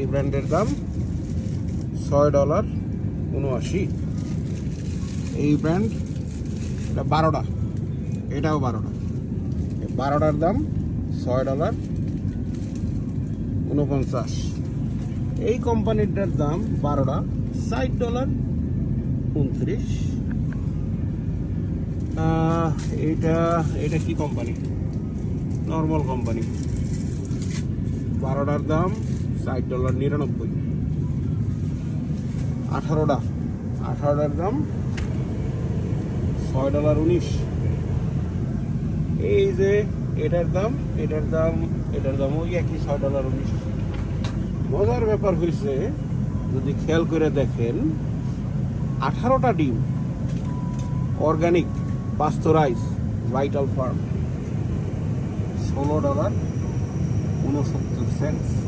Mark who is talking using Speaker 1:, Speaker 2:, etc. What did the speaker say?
Speaker 1: ব্র্যান্ডের দাম $6.79। এই ব্র্যান্ড এটা 12টা, এটাও 12টা। 12টার দাম $6.49। এই কোম্পানিটার দাম 12টা $60.29। এটা কি কোম্পানি? Normal company. 12টার দাম $60.99। 18টার দাম $6.19। এই যে এটার দাম ওই একই $6.19। মজার ব্যাপার হয়েছে, যদি খেয়াল করে দেখেন, 18টা ডিম অর্গানিক পাস্তুরাইজ ভাইটাল ফার্ম $16.69।